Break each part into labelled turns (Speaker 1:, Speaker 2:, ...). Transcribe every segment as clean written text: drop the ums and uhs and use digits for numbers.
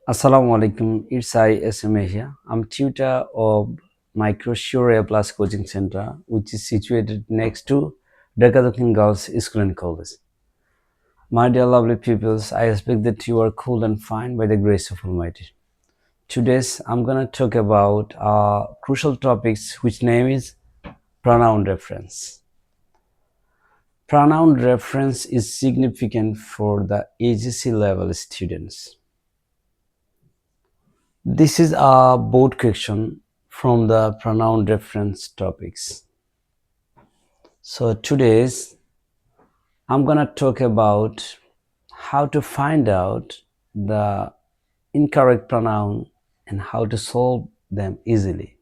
Speaker 1: Assalamu alaikum. It's I SMA here. I'm tutor of Microsure Plus Coaching Center, which is situated next to Dakadokin Girls School and College. My dear lovely pupils, I expect that you are cool and fine by the grace of Almighty. Today's I'm gonna talk about crucial topics, which name is pronoun reference. Pronoun reference is significant for the AGC level students. This is a board question from the pronoun reference topics. So today's I'm gonna talk about how to find out the incorrect pronoun and how to solve them easily.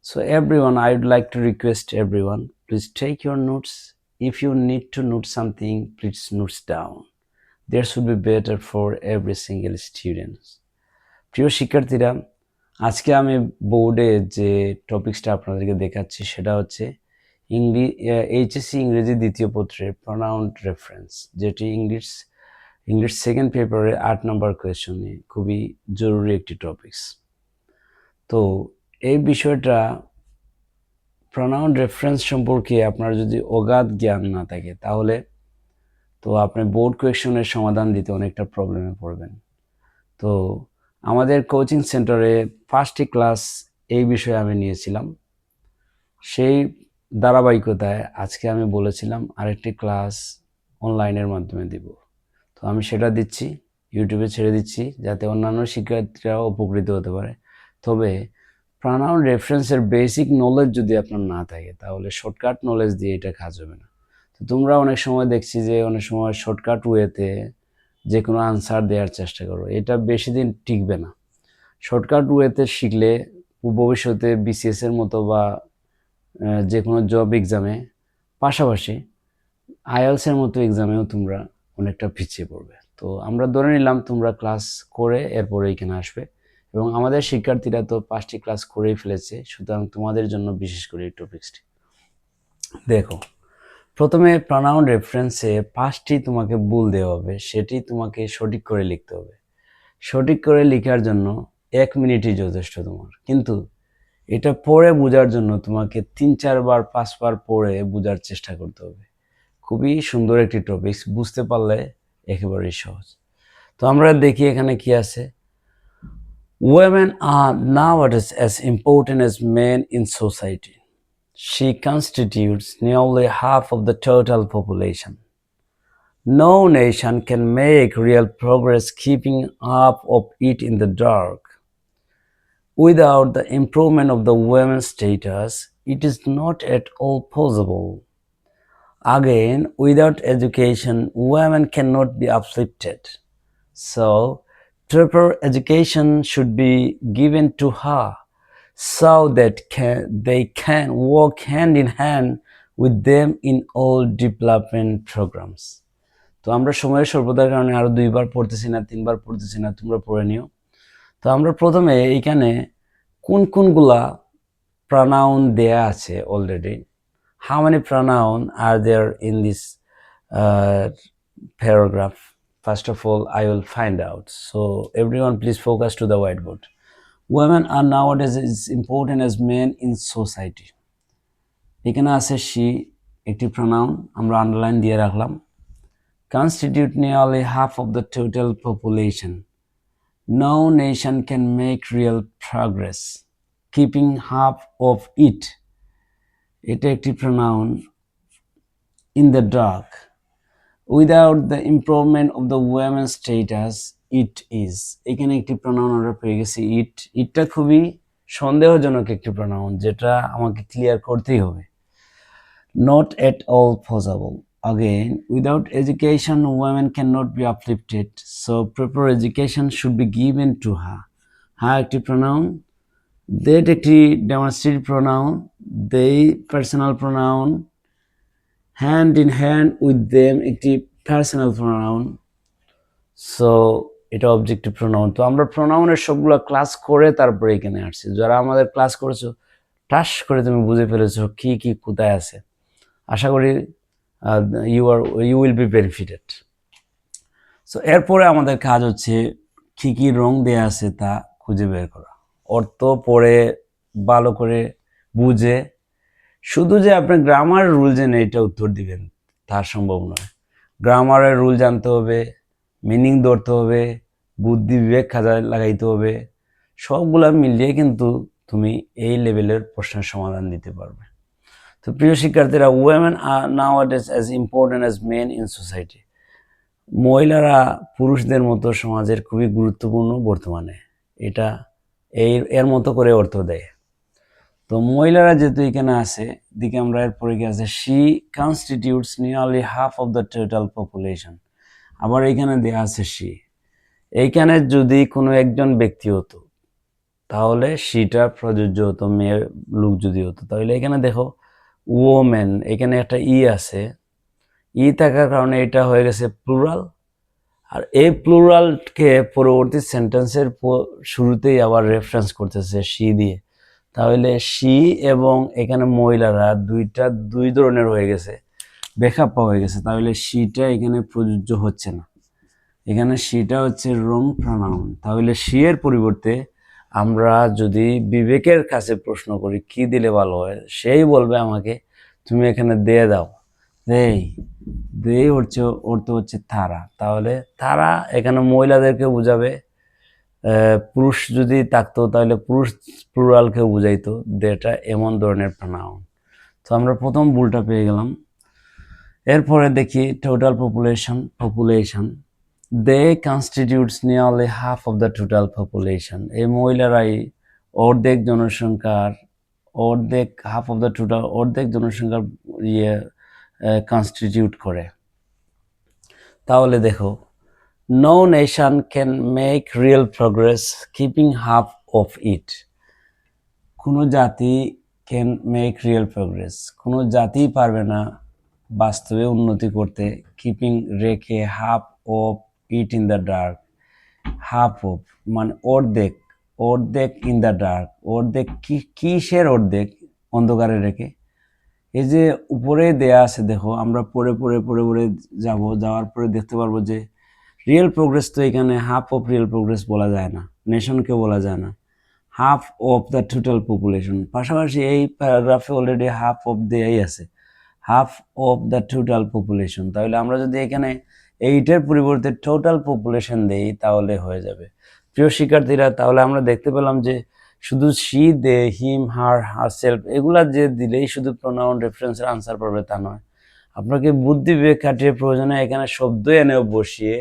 Speaker 1: So everyone, I would like to request everyone, please take your notes. If you need to note something, please note down. There should be better for every single student. প্রিয় শিক্ষার্থীরা, আজকে আমি বোর্ডে যে টপিকসটা আপনাদেরকে দেখাচ্ছি সেটা হচ্ছে এইচএসসি ইংরেজি দ্বিতীয় পত্রের প্রনাউন রেফারেন্স, যেটি ইংলিশ সেকেন্ড পেপারে 8 নম্বর কোয়েশনে খুবই জরুরি একটি টপিকস। তো এই বিষয়টা প্রনাউন রেফারেন্স সম্পর্কে আপনার যদি অগাধ জ্ঞান না থাকে তাহলে তো আপনি বোর্ড কোয়েশনের সমাধান দিতে অনেকটা প্রবলেমে পড়বেন। তো আমাদের কোচিং সেন্টারে 5টি ক্লাস এই বিষয়ে আমি নিয়েছিলাম। সেই ধারাবাহিকতায় আজকে আমি বলেছিলাম আরেকটি ক্লাস অনলাইনের মাধ্যমে দিব। তো আমি সেটা দিচ্ছি, ইউটিউবে ছেড়ে দিচ্ছি যাতে অন্যান্য শিক্ষার্থীরাও উপকৃত হতে পারে। তবে প্রনাউন রেফারেন্সের বেসিক নলেজ যদি আপনার না থাকে তাহলে শর্টকাট নলেজ দিয়ে এটা কাজ হবে না। তো তোমরা অনেক সময় দেখছি যে অনেক সময় শর্টকাট ওয়েতে যে কোনো আনসার দেওয়ার চেষ্টা করো, এটা বেশি দিন টিকবে না। শর্টকাট ওয়েতে শিখলে ভবিষ্যতে বিসিএস এর মতো বা যে কোনো জব এক্সামে, পাশাপাশি আইএলস এর মতো এক্সামেও তোমরা অনেকটা পিছিয়ে পড়বে। তো আমরা ধরে নিলাম তোমরা ক্লাস করে এরপরে এখানে আসবে, এবং আমাদের শিক্ষার্থীরা তো 5টি ক্লাস করেই ফেলেছে, সুতরাং তোমাদের জন্য বিশেষ করে এই টপিক্সটি দেখো। প্রথমে প্রনাউন রেফারেন্সে 5টি তোমাকে ভুল দেওয়া হবে, সেটি তোমাকে সঠিক করে লিখতে হবে। সঠিক করে লেখার জন্য 1 মিনিটই যথেষ্ট তোমার, কিন্তু এটা পড়ে বোঝার জন্য তোমাকে 3-4 বার 5 বার পড়ে বোঝার চেষ্টা করতে হবে। খুবই সুন্দর একটি টপিকস, বুঝতে পারলে একেবারেই সহজ। তো আমরা দেখি এখানে কি আছে। Women are nowadays as important as men in society. She constitutes nearly half of the total population. No nation can make real progress keeping up of it in the dark. Without the improvement of the women's status, it is not at all possible. Again, without education, women cannot be uplifted. So, proper education should be given to her so that they can work hand in hand with them in all development programs. তো আমরা সময়ের স্বল্পতার কারণে আরো 2 বার পড়তেছি না, 3 বার পড়তেছি না, তোমরা পড়ে নিও। তো আমরা প্রথমে এইখানে কোনগুলা pronoun দেয়া আছে already. How many pronoun are there in this paragraph? First of all, I will find out. So everyone please focus to the whiteboard. Women are nowadays as important as men in society. এখানে আছে she, একটি pronoun, আমরা underline দিয়ে রাখলাম। Constitute nearly half of the total population. No nation can make real progress keeping half of it. এটা একটি pronoun. In the dark. Without the improvement of the women's status, it is. এখানে একটি pronoun আমরা পেয়ে গেছি it. এটা খুবই সন্দেহজনক একটি pronoun, যেটা আমাকে ক্লিয়ার করতেই হবে। Not at all possible. Again, without education, women cannot be uplifted. So proper education should be given to her. হ্যাঁ একটি pronoun, that একটি demonstrative pronoun, they personal pronoun, hand in hand with them একটি personal pronoun, so এটা objective pronoun। তো আমরা প্রোনাউনের সবগুলো class করে তারপরে এখানে আসছি। যারা আমাদের ক্লাস করেছো টাস করে তুমি বুঝে ফেলেছো কি কি কোথায় আছে, আশা করি you will be benefited। So এরপরে আমাদের কাজ হচ্ছে কি কি রং দেয়া আছে তা খুঁজে বের করা, অর্থ পড়ে ভালো করে বুঝে শুধু যে আপনি গ্রামার রুল জেনে এটা উত্তর দিবেন তা সম্ভব নয়। গ্রামারের রুল জানতে হবে, মিনিং ধরতে হবে, বুদ্ধি বিবেক কাজে লাগাইতে হবে, সবগুলা মিলিয়ে কিন্তু তুমি এই লেভেলের প্রশ্নের সমাধান দিতে পারবে। তো প্রিয় শিক্ষার্থীরা, women are nowadays as important as men in society. মহিলারা পুরুষদের মতো সমাজের খুবই গুরুত্বপূর্ণ বর্তমানে, এটা এর মতো করে অর্থ দেয়। তো মহিলারা যেহেতু এখানে আছে, দিকে আমরা এরপরে কি আছে, she constitutes nearly half of the total population. আবার এখানে দেয়া আছে she, এইখানে যদি কোনো একজন ব্যক্তি হতো তাহলে সেটা প্রযোজ্য হতো, মেয়ে লোক যদি হতো। তাহলে এখানে দেখো ওমেন, এখানে একটা আছে, থাকার কারণে এটা হয়ে গেছে প্লুরাল। আর এই প্লুরালকে পরবর্তী সেন্টেন্সের শুরুতেই আবার রেফারেন্স করতেছে শি দিয়ে। তাহলে শি এবং এখানে মহিলারা দুই ধরনের হয়ে গেছে, বেখাপ্পা হয়ে গেছে। তাহলে শিটা এখানে প্রযোজ্য হচ্ছে না, এখানে শিটা হচ্ছে রং প্রনাউন। তাহলে শি এর পরিবর্তে আমরা যদি বিবেকের কাছে প্রশ্ন করি কি দিলে ভালো হয়, সেই বলবে আমাকে তুমি এখানে দিয়ে দাও, দেই হচ্ছে অর্থ হচ্ছে তারা। তাহলে তারা এখানে মহিলাদেরকে বুঝাবে, পুরুষ যদি থাকতো তাহলে পুরুষ প্লুরালকে বুঝাইতো, এটা এমন ধরনের প্রনাউন। তো আমরা প্রথম ভুলটা পেয়ে গেলাম। এরপরে দেখি total population they constitutes nearly half of the total population. এই মহিলারাই অর্ধেক জনসংখ্যার হাফ অফ দ্য টোটাল অর্ধেক জনসংখ্যার কনস্টিটিউট করে। তাহলে দেখো, no nation can make real progress keeping half of it. কোনো জাতি can make real progress, কোনো জাতি পারবে না বাস্তবে উন্নতি করতে কিপিং রেখে half of it in the dark. Half of মানে অর্ধেক ইন দ্য ডার্ক, অর্ধেক কিসের অর্ধেক, অন্ধকারে রেখে। এই যে উপরে দেয়া আছে দেখো, আমরা পড়ে যাওয়ার পরে দেখতে পারবো যে রিয়েল প্রোগ্রেস তো এখানে হাফ অফ রিয়েল প্রোগ্রেস বলা যায় না, নেশনকে বলা যায় না, half of the total population. পাশাপাশি এই প্যারাগ্রাফে অলরেডি হাফ অফ দেয়াই আছে, half of the total population. তাহলে আমরা যদি এখানে এইটার পরিবর্তে টোটাল পপুলেশন দেই তাহলে হয়ে যাবে। প্রিয় শিক্ষার্থীরা, তাহলে আমরা দেখতে পেলাম যে শুধু she, they, him, her self এগুলা যে দিলেই শুধু প্রোনাউন রেফারেন্সের আনসার পাবে তা নয়, আপনাকে বুদ্ধি বিবেক খাটিয়ে প্রয়োজনে এখানে শব্দ এনেও বসিয়ে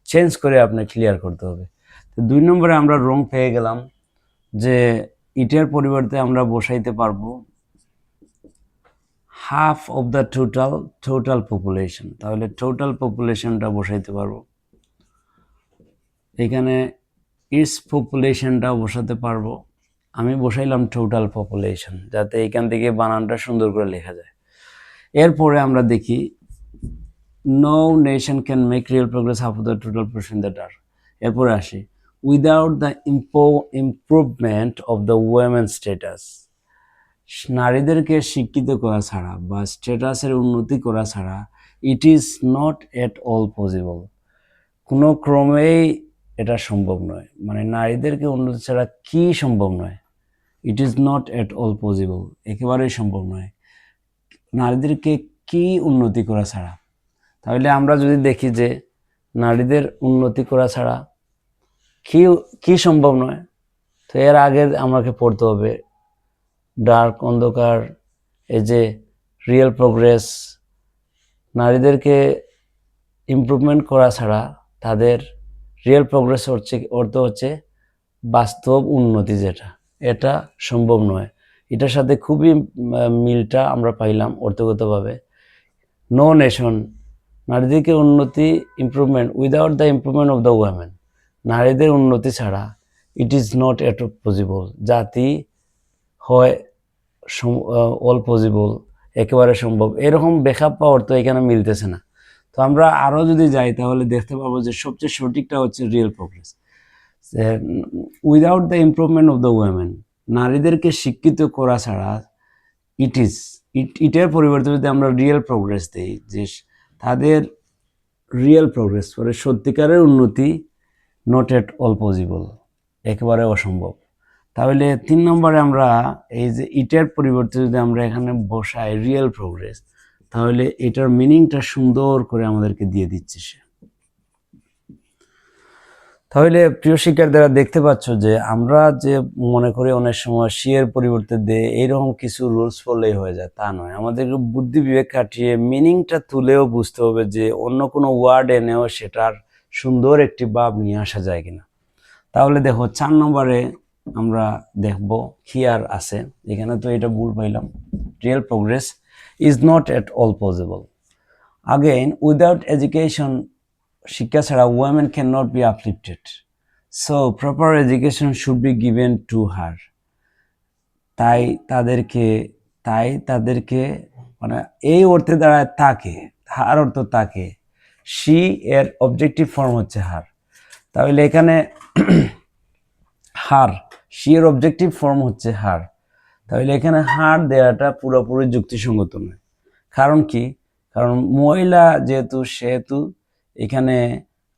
Speaker 1: চেঞ্জ করে আপনি ক্লিয়ার করতে হবে। তো 2 নম্বরে আমরা রং পেয়ে গেলাম যে ইটার পরিবর্তে আমরা বসাইতে পারবো half of the total population. তাহলে টোটাল পপুলেশনটা বসাইতে পারবো, এখানে ইস পপুলেশনটাও বসাতে পারবো। আমি বসাইলাম টোটাল পপুলেশন যাতে এখান থেকে বানানটা সুন্দর করে লেখা যায়। এরপরে আমরা দেখি no nation can make real progress half of the total population that are. এরপরে আসি without the improvement of the women status. নারীদেরকে শিক্ষিত করা ছাড়া বা স্ট্যাটাসের উন্নতি করা ছাড়া it is not at all possible, কোনো ক্রমেই এটা সম্ভব নয়। মানে নারীদেরকে উন্নতি ছাড়া কি সম্ভব নয়, ইট is not at all possible, একেবারেই সম্ভব নয় নারীদেরকে কি উন্নতি করা ছাড়া। তাহলে আমরা যদি দেখি যে নারীদের উন্নতি করা ছাড়া কি সম্ভব নয়, তো এর আগে আমাকে পড়তে হবে ডার্ক, অন্ধকার, এই যে রিয়েল প্রোগ্রেস। নারীদেরকে ইমপ্রুভমেন্ট করা ছাড়া তাদের রিয়েল প্রোগ্রেস অর্থ হচ্ছে বাস্তব উন্নতি, যেটা এটা সম্ভব নয়। এটার সাথে খুবই মিলটা আমরা পাইলাম অর্থগতভাবে। নো নেশন, নারীদেরকে উন্নতি improvement without the improvement of the women, নারীদের উন্নতি ছাড়া it is not at possible, জাতি হয় অল পসিবল, একেবারে সম্ভব, এরকম বেখাপ্পা অর্থ এখানে মিলতেছে না। তো আমরা আরও যদি যাই তাহলে দেখতে পাবো যে সবচেয়ে সঠিকটা হচ্ছে real progress. Without the improvement of the women, নারীদেরকে শিক্ষিত করা ছাড়া ইটের পরিবর্তে যদি আমরা রিয়েল প্রোগ্রেস দিই, যে তাদের রিয়েল প্রোগ্রেস মানে সত্যিকারের উন্নতি নট এট অল পসিবল, একেবারে অসম্ভব। তাহলে 3 নম্বরে আমরা এই যে ইটের পরিবর্তে যদি আমরা এখানে বসাই রিয়েল প্রোগ্রেস, তাহলে এটার মিনিংটা সুন্দর করে আমাদেরকে দিয়ে দিচ্ছে সে। তাহলে প্রিয় শিক্ষার্থীরা দেখতে পাচ্ছ যে আমরা যে মনে করি অনেক সময় সি এর পরিবর্তে দে এইরকম কিছু রুলস ফলোই হয়ে যায়, তা নয়। আমাদেরকে বুদ্ধি বিবেক খাটিয়ে মিনিংটা তুলেও বুঝতে হবে যে অন্য কোনো ওয়ার্ড এনেও সেটার সুন্দর একটি ভাব নিয়ে আসা যায় কিনা। তাহলে দেখো 4 নম্বরে আমরা দেখব হিয়ার আছে, এখানে তো এটা ভুল পাইলাম। Real progress is not at all possible. Again, without education, শিক্ষা ছাড়া women cannot be uplifted. So proper education should be given to her. তাই তাদেরকে মানে এই অর্থে দাঁড়ায় তাকে, হার অর্থ তাকে, শি এর অবজেক্টিভ ফর্ম হচ্ছে হার। তাহলে এখানে হার, শি এর অবজেক্টিভ ফর্ম হচ্ছে হার। তাহলে এখানে হার দেওয়াটা পুরোপুরি যুক্তিসঙ্গত নয়। কারণ কি? কারণ মহিলা সেহেতু এখানে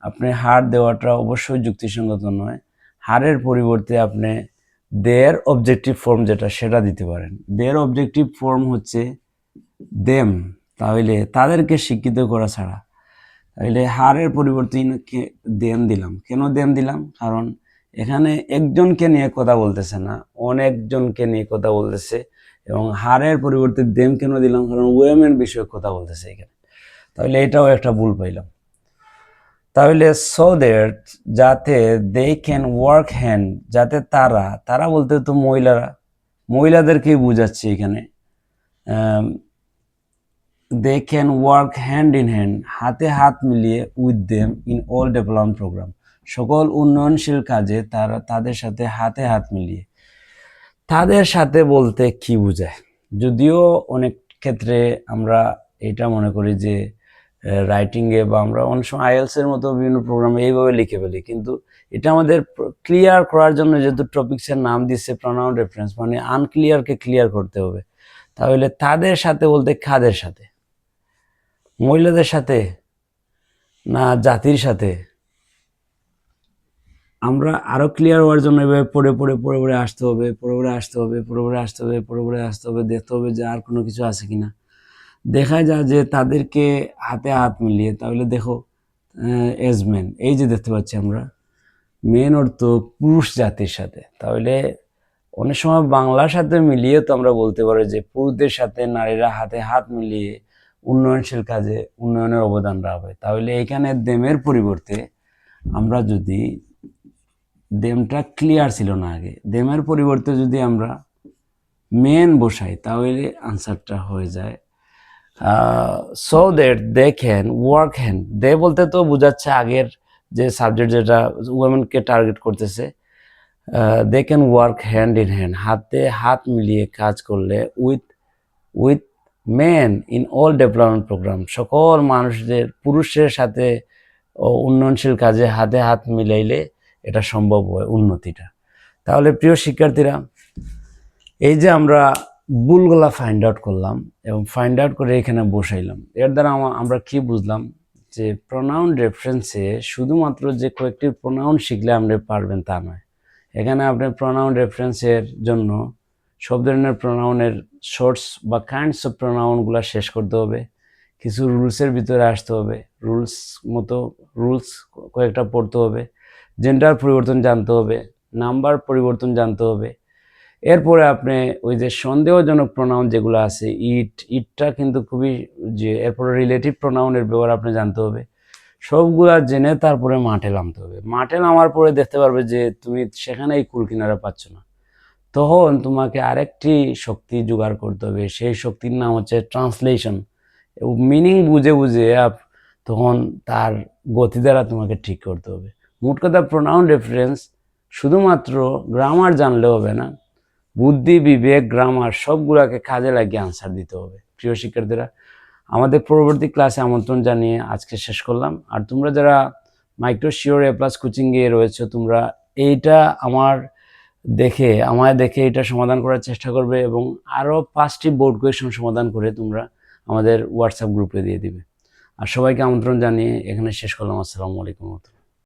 Speaker 1: আপনি হার দেওয়াটা অবশ্যই যুক্তিসঙ্গত নয়। হারের পরিবর্তে আপনি দেয়ার অবজেক্টিভ ফর্ম যেটা সেটা দিতে পারেন। দেয়ার অবজেক্টিভ ফর্ম হচ্ছে দেম, তাহলে তাদেরকে শিক্ষিত করা ছাড়া। তাহলে হারের পরিবর্তে দেম দিলাম। কেন দেম দিলাম? কারণ এখানে একজনকে নিয়ে কথা বলতেছে না, অনেকজনকে নিয়ে কথা বলতেছে। এবং হারের পরিবর্তে দেম কেন দিলাম? কারণ ওয়েমেন বিষয়ে কথা বলতেছে এখানে। তাহলে এটাও একটা ভুল পাইলাম। তাহলে সো দ্যাট, যাতে দে ক্যান ওয়ার্ক হ্যান্ড, যাতে তারা বলতে তো মহিলাদেরকেই বুঝাচ্ছে এখানে। They can work hand in hand, হাতে হাত মিলিয়ে with them in all development program, সকল উন্নয়নশীল কাজে তাদের সাথে হাতে হাত মিলিয়ে। তাদের সাথে বলতে কি বোঝায়? যদিও অনেক ক্ষেত্রে আমরা এটা মনে করি যে রাইটিংয়ে বা আমরা অনেক সময় আইএলসের মতো বিভিন্ন প্রোগ্রামে এইভাবে লিখে ফেলি, কিন্তু এটা আমাদের ক্লিয়ার করার জন্য যেহেতু টপিক্সের নাম দিচ্ছে প্রনাউন রেফারেন্স, মানে আনক্লিয়ারকে ক্লিয়ার করতে হবে। তাহলে তাদের সাথে বলতে কাদের সাথে? মহিলাদের সাথে না জাতির সাথে? আমরা আরো ক্লিয়ার হওয়ার জন্য এভাবে পড়ে আসতে হবে, দেখতে হবে যে আর কোনো কিছু আছে কিনা। দেখা যায় যে তাদেরকে হাতে হাত মিলিয়ে, তাহলে দেখো এজ মেন, এই যে দেখতে পাচ্ছি আমরা মেন অর্থ পুরুষ জাতির সাথে। তাহলে অনেক সময় বাংলার সাথে মিলিয়ে তো আমরা বলতে পারি যে পুরুষদের সাথে নারীরা হাতে হাত মিলিয়ে উন্নয়নশীল কাজে উন্নয়নের অবদান রাখবে। তাহলে এখানে দেমের পরিবর্তে আমরা যদি, দেমটা ক্লিয়ার ছিল না আগে, দেমের পরিবর্তে যদি আমরা মেন বসাই তাহলে আনসারটা হয়ে যায় so that they can work hand. They বলতে তো বোঝাচ্ছে আগের যে সাবজেক্ট যেটা উইমেনকে টার্গেট করতেছে। They can work hand in hand, হাতে হাত মিলিয়ে কাজ করলে with men in all development program, সকল মানুষদের, পুরুষের সাথে উন্নয়নশীল কাজে হাতে হাত মিলাইলে এটা সম্ভব হয়, উন্নতিটা। তাহলে প্রিয় শিক্ষার্থীরা, এই যে আমরা ভুলগুলা ফাইন্ড আউট করলাম এবং ফাইন্ড আউট করে এখানে বসাইলাম, এর দ্বারা আমরা কি বুঝলাম? যে প্রোনাউন রেফারেন্সে শুধুমাত্র যে কয়েকটি প্রোনাউন শিখলে আপনি পারবেন তা নয়। এখানে আপনি প্রোনাউন রেফারেন্সের জন্য সব ধরনের প্রোনাউনের শর্টস বা কাইন্ডস অফ প্রোনাউনগুলো শেষ করতে হবে, কিছু রুলসের ভিতরে আসতে হবে, রুলস কয়েকটা পড়তে হবে, জেন্ডার পরিবর্তন জানতে হবে, নাম্বার পরিবর্তন জানতে হবে। এরপরে আপনি ওই যে সন্দেহজনক প্রোনাউন যেগুলো আছে, ইটটা কিন্তু খুবই, যে এরপরে রিলেটিভ প্রোনাউনের ব্যবহার আপনি জানতে হবে। সবগুলা জেনে তারপরে মাঠে নামতে হবে। মাঠে নামার পরে দেখতে পারবে যে তুমি সেখানেই কুল কিনারা পাচ্ছ না, তখন তোমাকে আরেকটি শক্তি জোগাড় করতে হবে। সেই শক্তির নাম হচ্ছে ট্রান্সলেশন। মিনিং বুঝে বুঝে তখন তার গতি দ্বারা তোমাকে ঠিক করতে হবে। মোট কথা, প্রোনাউন রেফারেন্স শুধুমাত্র গ্রামার জানলে হবে না, বুদ্ধি বিবেক গ্রামার সবগুলাকে কাজে লাগিয়ে আনসার দিতে হবে। প্রিয় শিক্ষার্থীরা, আমাদের পরবর্তী ক্লাসে আমন্ত্রণ জানিয়ে আজকে শেষ করলাম। আর তোমরা যারা মাইক্রো শিওর এ প্লাস কোচিংয়ে রয়েছে, তোমরা এইটা আমায় দেখে এটা সমাধান করার চেষ্টা করবে এবং আরও 5টি বোর্ড কোয়েশন সমাধান করে তোমরা আমাদের হোয়াটসঅ্যাপ গ্রুপে দিয়ে দিবে। আর সবাইকে আমন্ত্রণ জানিয়ে এখানে শেষ করলাম। আসসালামু আলাইকুম।